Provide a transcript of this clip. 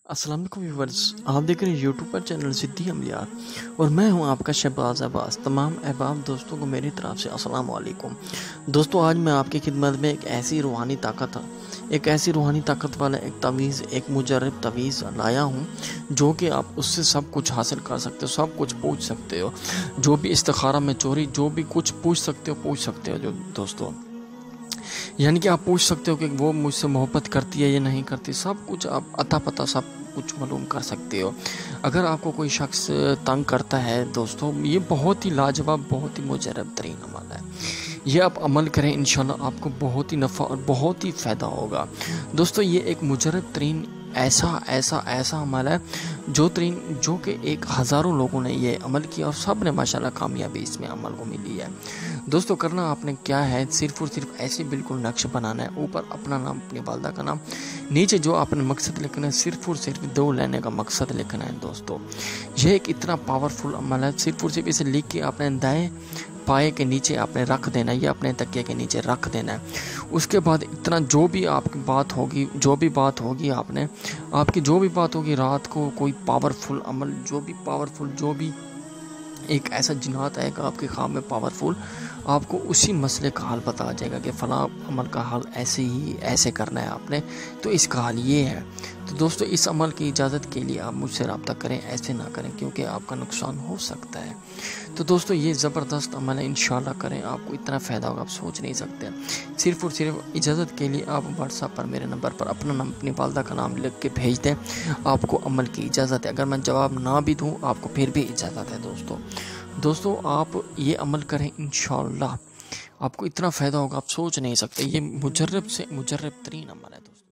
अस्सलाम वालेकुम व्यूअर्स, आप देख रहे हैं यूट्यूब पर चैनल सिद्दी अमलियात और मैं हूं आपका शहबाज अब्बास। तमाम अहबाब दोस्तों को मेरी तरफ से अस्सलाम वालेकुम। दोस्तों, आज मैं आपकी खिदमत में एक ऐसी रूहानी ताकत वाला एक तवीज़, एक मुजर्रब तवीज़ लाया हूं जो कि आप उससे सब कुछ हासिल कर सकते हो, सब कुछ पूछ सकते हो। जो भी इस्तिखारा में चोरी, जो भी कुछ पूछ सकते हो जो दोस्तों, यानी कि आप पूछ सकते हो कि वो मुझसे मोहब्बत करती है या नहीं करती। सब कुछ आप अता पता सब कुछ मालूम कर सकते हो। अगर आपको कोई शख्स तंग करता है दोस्तों, ये बहुत ही लाजवाब, बहुत ही मुजर्रब तरीन अमल है। ये आप अमल करें, इंशाल्लाह आपको बहुत ही नफ़ा और बहुत ही फ़ायदा होगा। दोस्तों, ये एक मुजर्रब तरीन ऐसा अमल है जो कि एक हज़ारों लोगों ने ये अमल किया और सब ने माशाल्लाह कामयाबी इसमें अमल को मिली है। दोस्तों, करना आपने क्या है, सिर्फ़ और सिर्फ ऐसे बिल्कुल नक्श बनाना है। ऊपर अपना नाम, अपनी वालदा का नाम, नीचे जो आपने मकसद लिखना है, सिर्फ़ और सिर्फ 2 लेने का मकसद लिखना है। दोस्तों, यह एक इतना पावरफुल अमल है, सिर्फ़ और सिर्फ इसे लिख के आपने दाएं पाए के नीचे आपने रख देना है या अपने तकिए के नीचे रख देना है। उसके बाद इतना जो भी आपकी बात होगी, आपकी जो भी बात होगी रात को, कोई पावरफुल अमल, जो भी एक ऐसा जिन्नात आएगा आपके ख्वाब में पावरफुल, आपको उसी मसले का हल पता आ जाएगा कि फ़लाँ अमल का हल ऐसे करना है आपने, तो इसका हल ये है। तो दोस्तों, इस अमल की इजाज़त के लिए आप मुझसे रब्ता करें, ऐसे ना करें क्योंकि आपका नुकसान हो सकता है। तो दोस्तों, ये ज़बरदस्त अमल है, इंशाल्लाह करें, आपको इतना फ़ायदा होगा आप सोच नहीं सकते। सिर्फ़ और सिर्फ इजाज़त के लिए आप व्हाट्सएप पर मेरे नंबर पर अपना नाम, अपनी वालदा का नाम लिख के भेज दें, आपको अमल की इजाज़त है। अगर मैं जवाब ना भी दूँ आपको फिर भी इजाज़त है। दोस्तों, आप ये अमल करें, इंशाल्लाह आपको इतना फ़ायदा होगा आप सोच नहीं सकते। ये मुजर्रब से मुजर्रब तरीन अमल है दोस्तों।